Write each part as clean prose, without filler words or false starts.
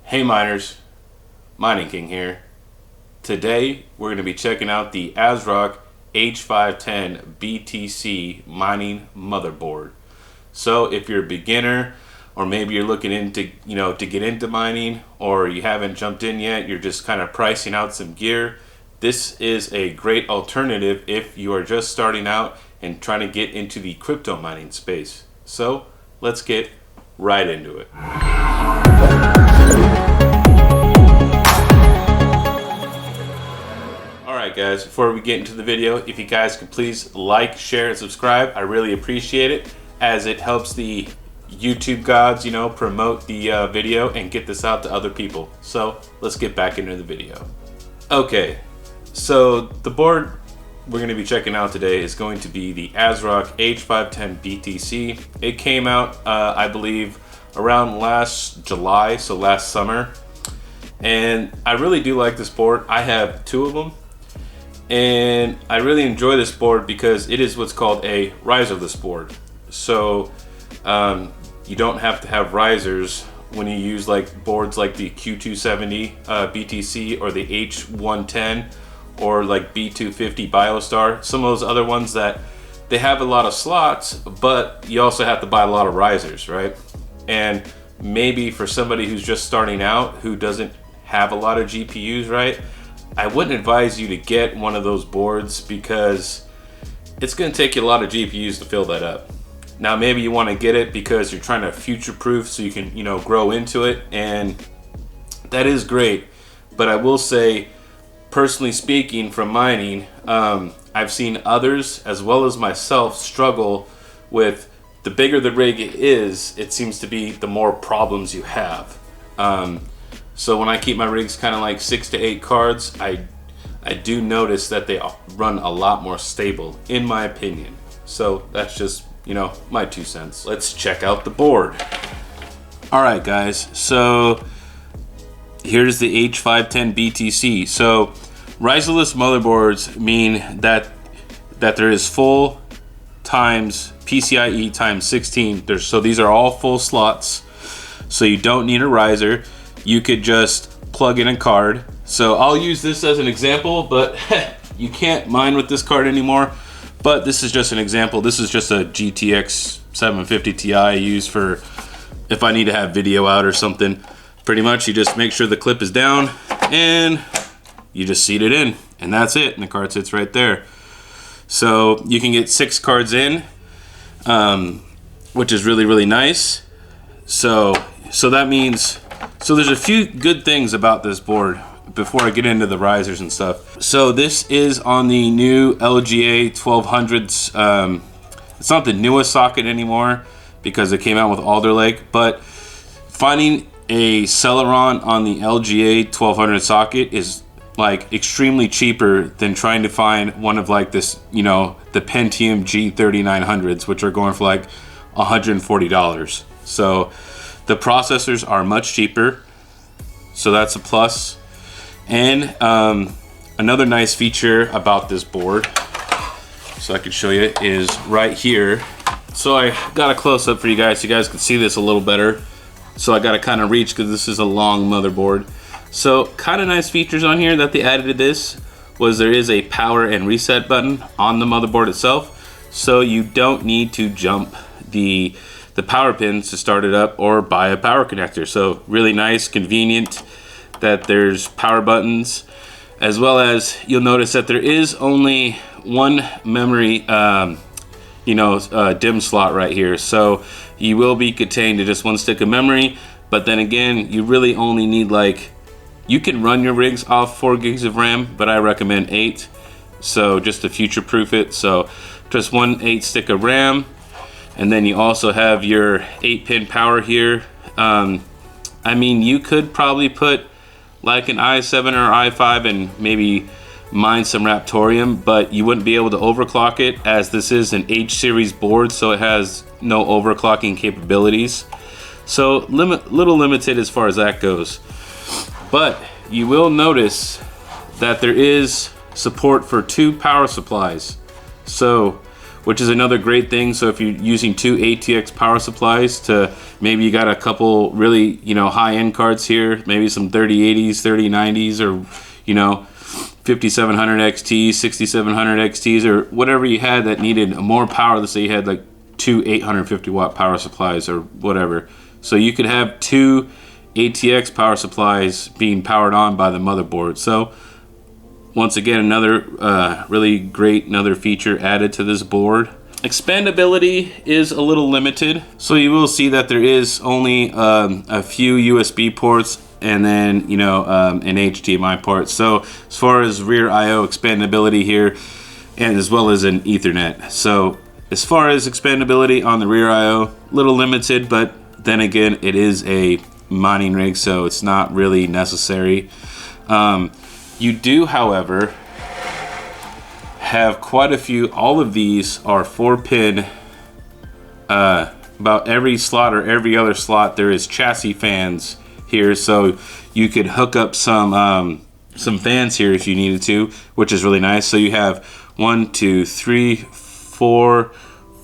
Hey miners, Mining King here. Today we're going to be checking out the ASRock H510 BTC mining motherboard. So if you're a beginner, or maybe you're looking into to get into mining, or you haven't jumped in yet, you're just kind of pricing out some gear, this is a great alternative if you are just starting out and trying to get into the crypto mining space. So let's get right into it. Alright guys, before we get into the video, if you guys could please like, share, and subscribe, I really appreciate it, as it helps the YouTube gods, promote the video and get this out to other people. So let's get back into the video. Okay, so the board we're going to be checking out today is going to be the ASRock H510 BTC. It came out, I believe, around last July, so last summer. And I really do like this board. I have two of them. And I really enjoy this board because it is what's called a riserless board. So you don't have to have risers when you use like boards like the Q270 BTC or the H110 or like B250 Biostar. Some of those other ones that they have a lot of slots, but you also have to buy a lot of risers, right? And maybe for somebody who's just starting out who doesn't have a lot of GPUs, right? I wouldn't advise you to get one of those boards because it's going to take you a lot of GPUs to fill that up. Now maybe you want to get it because you're trying to future-proof so you can grow into it, and that is great. But I will say, personally speaking, from mining, I've seen others as well as myself struggle with the bigger the rig is, it seems to be the more problems you have. So when I keep my rigs kind of like 6 to 8 cards, I do notice that they run a lot more stable, in my opinion. So that's just, my 2 cents. Let's check out the board. All right, guys. So here's the H510 BTC. So riserless motherboards mean that there is full times PCIe times 16. So these are all full slots. So you don't need a riser. You could just plug in a card. So I'll use this as an example, but you can't mine with this card anymore. But this is just an example. This is just a GTX 750 Ti I use for if I need to have video out or something. Pretty much you just make sure the clip is down and you just seat it in, and that's it, and the card sits right there. So you can get 6 cards in, which is really nice. So that means, so there's a few good things about this board before I get into the risers and stuff. So this is on the new LGA 1200s. It's not the newest socket anymore because it came out with Alder Lake, but finding a Celeron on the LGA 1200 socket is like extremely cheaper than trying to find one of like this, the Pentium G3900s, which are going for like $140. So the processors are much cheaper, so that's a plus. And another nice feature about this board, so I can show you, is right here. So I got a close-up for you guys so you guys can see this a little better. So I got to kind of reach because this is a long motherboard. So kind of nice features on here that they added to this was there is a power and reset button on the motherboard itself. So you don't need to jump the power pins to start it up or buy a power connector. So really nice, convenient that there's power buttons, as well as you'll notice that there is only one memory DIMM slot right here. So you will be contained to just one stick of memory, but then again, you really only need you can run your rigs off 4 gigs of RAM, but I recommend 8. So just to future proof it. So just one 8 stick of RAM. And then you also have your 8-pin power here. I mean, you could probably put like an i7 or i5 and maybe mine some Raptorium, but you wouldn't be able to overclock it as this is an H series board, so it has no overclocking capabilities. So little limited as far as that goes. But you will notice that there is support for 2 power supplies. So which is another great thing. So if you're using two ATX power supplies to, maybe you got a couple really, you know, high-end cards here, maybe some 3080s, 3090s, or, you know, 5700 XTs, 6700 XTs, or whatever you had that needed more power. Let's say you had like two 850 watt power supplies or whatever. So you could have two ATX power supplies being powered on by the motherboard. So once again, another really great feature added to this board. Expandability is a little limited, so you will see that there is only a few USB ports and then, you know, an HDMI port. So as far as rear I/O expandability here, and as well as an Ethernet. So as far as expandability on the rear I/O, a little limited, but then again, it is a mining rig, so it's not really necessary. You do, however, have quite a few. All of these are 4-pin. About every slot or every other slot, there is chassis fans here, so you could hook up some fans here if you needed to, which is really nice. So you have 1, 2, 3, 4,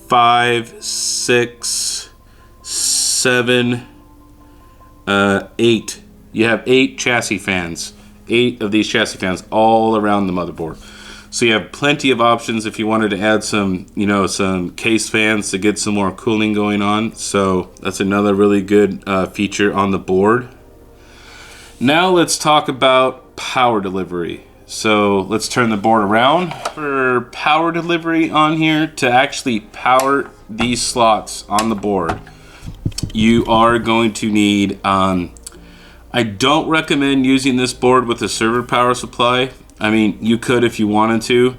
5, 6, 7, 8. You have 8 chassis fans. 8 of these chassis fans all around the motherboard. So you have plenty of options if you wanted to add some, you know, some case fans to get some more cooling going on. So that's another really good feature on the board. Now let's talk about power delivery. So let's turn the board around. For power delivery on here, to actually power these slots on the board, you are going to need, I don't recommend using this board with a server power supply. I mean, you could if you wanted to.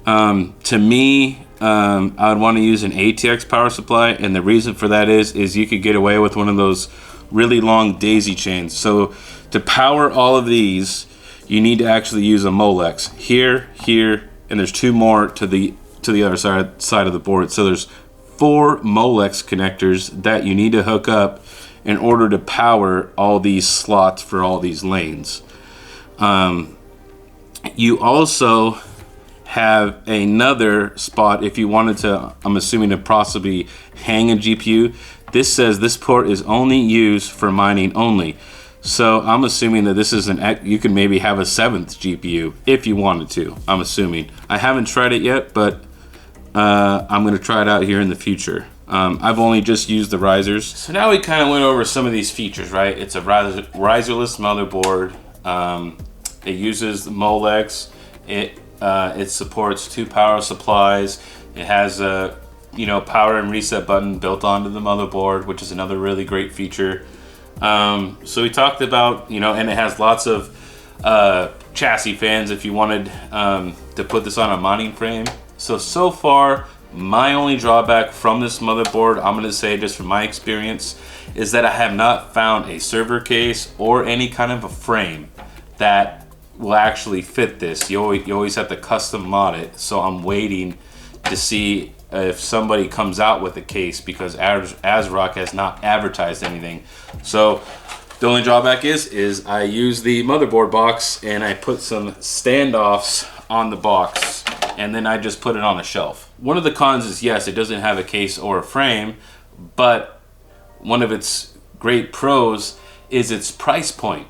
To me, I would want to use an ATX power supply, and the reason for that is you could get away with one of those really long daisy chains. So to power all of these, you need to actually use a Molex here, here, and there's 2 more to the other side of the board. So there's 4 Molex connectors that you need to hook up in order to power all these slots for all these lanes. You also have another spot if you wanted to, I'm assuming, to possibly hang a GPU. This says this port is only used for mining only. So I'm assuming that this is you can maybe have a 7th GPU if you wanted to, I'm assuming. I haven't tried it yet, but I'm gonna try it out here in the future. I've only just used the risers. So now we kind of went over some of these features, right? It's a riserless motherboard. It uses the Molex. It supports 2 power supplies. It has a, you know, power and reset button built onto the motherboard, which is another really great feature. So we talked about, you know, and it has lots of chassis fans if you wanted to put this on a mining frame. So far, my only drawback from this motherboard, I'm going to say just from my experience, is that I have not found a server case or any kind of a frame that will actually fit this. You always have to custom mod it. So I'm waiting to see if somebody comes out with a case, because ASRock has not advertised anything. So the only drawback is I use the motherboard box and I put some standoffs on the box, and then I just put it on a shelf. One of the cons is, yes, it doesn't have a case or a frame, but one of its great pros is its price point.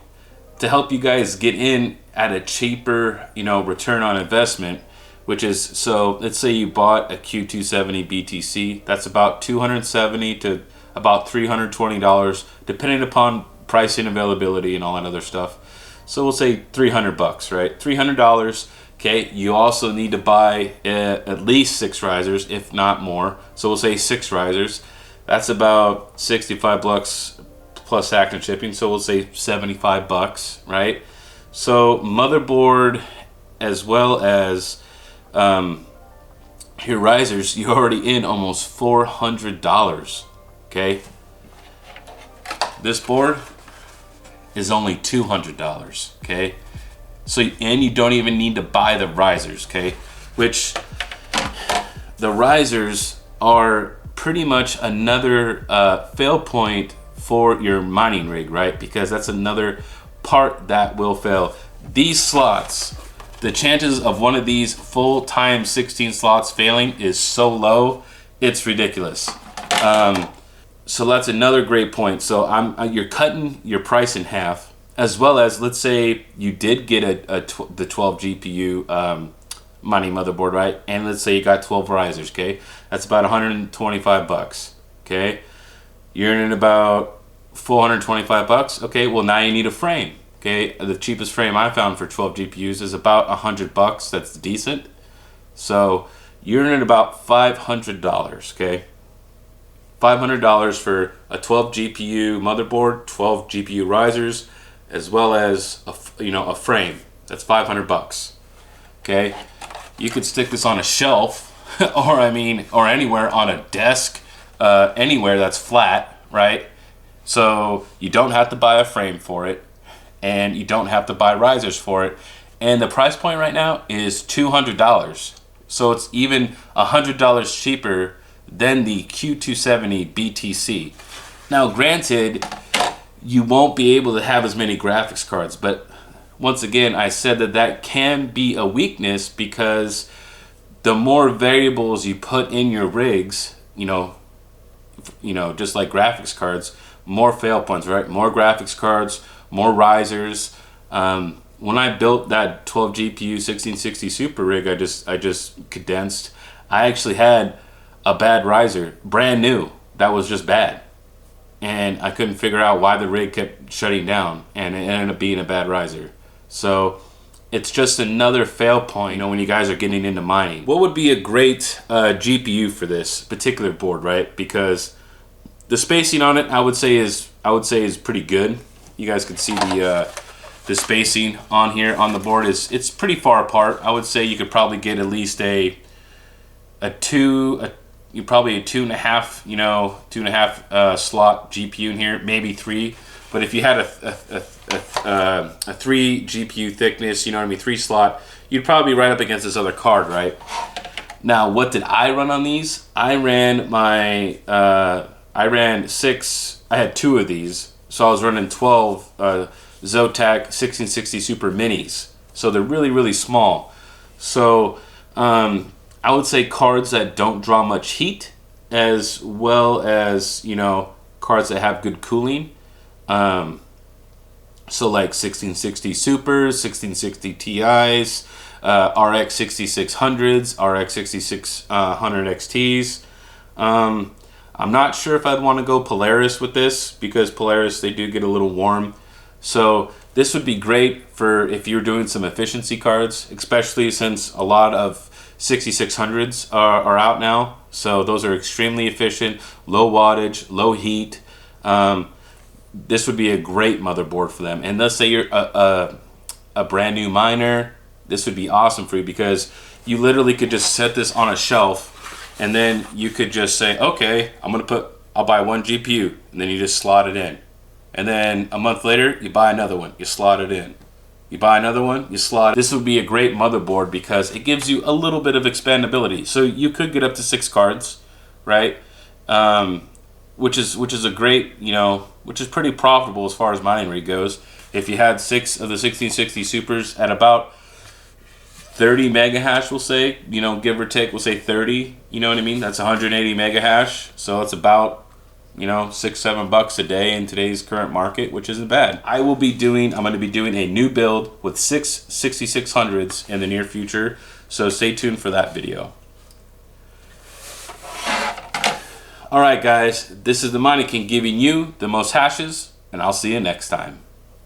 To help you guys get in at a cheaper, you know, return on investment, which is, so let's say you bought a Q270 BTC, that's about $270 to about $320, depending upon pricing, availability, and all that other stuff. So we'll say $300, right? $300. Okay, you also need to buy at least 6 risers, if not more. So we'll say 6 risers. That's about $65 plus tax and shipping. So we'll say $75, right? So motherboard as well as your risers, you're already in almost $400. Okay, this board is only $200. Okay. So, and you don't even need to buy the risers, okay? Which, the risers are pretty much another fail point for your mining rig, right? Because that's another part that will fail. These slots The chances of one of these full-time 16 slots failing is so low, it's ridiculous. So that's another great point. So you're cutting your price in half, as well as, let's say you did get the 12 GPU money motherboard, right? And let's say you got 12 risers, okay? That's about 125 bucks, okay? You're earning about 425 bucks, okay? Well, now you need a frame, okay? The cheapest frame I found for 12 GPUs is about 100 bucks. That's decent. So you're earning about $500, okay? $500 for a 12 GPU motherboard, 12 GPU risers, as well as a frame. That's 500 bucks. Okay, you could stick this on a shelf, or anywhere on a desk, anywhere that's flat, right? So you don't have to buy a frame for it, and you don't have to buy risers for it. And the price point right now is $200. So it's even $100 cheaper than the Q270 BTC. Now, granted, you won't be able to have as many graphics cards, but once again, I said that can be a weakness, because the more variables you put in your rigs, just like graphics cards, more fail points, right? More graphics cards, more risers. When I built that 12 GPU 1660 Super rig I just condensed, I actually had a bad riser, brand new, that was just bad. And I couldn't figure out why the rig kept shutting down, and it ended up being a bad riser. So it's just another fail point, when you guys are getting into mining. What would be a great GPU for this particular board, right? Because the spacing on it, I would say is pretty good. You guys can see the spacing on here on the board it's pretty far apart. I would say you could probably get at least a 2.5 slot GPU in here, maybe 3. But if you had a 3 GPU thickness, 3 slot, you'd probably be right up against this other card, right? Now, what did I run on these? I had 2 of these, so I was running 12 Zotac 1660 Super Minis. So they're really, really small. So I would say cards that don't draw much heat, as well as, cards that have good cooling. So like 1660 Supers, 1660 Ti's, RX 6600s, RX 6600 XTs. I'm not sure if I'd want to go Polaris with this, because Polaris, they do get a little warm. So this would be great for if you're doing some efficiency cards, especially since a lot of 6600s are out now. So those are extremely efficient, low wattage, low heat. This would be a great motherboard for them. And let's say you're a brand new miner, this would be awesome for you, because you literally could just set this on a shelf, and then you could just say, okay, I'll buy 1 GPU, and then you just slot it in. And then a month later, you buy another one, you slot it in. You buy another one, you slot it. This would be a great motherboard because it gives you a little bit of expandability. So you could get up to 6 cards, right? Which is a great, which is pretty profitable as far as mining rig goes. If you had 6 of the 1660 Supers at about 30 mega hash, we'll say, give or take, we'll say 30, you know what I mean? That's 180 mega hash. So it's about, $6-7 a day in today's current market, which isn't bad. I'm going to be doing a new build with 6 6600s in the near future. So stay tuned for that video. Alright guys, this is the Mining King giving you the most hashes, and I'll see you next time.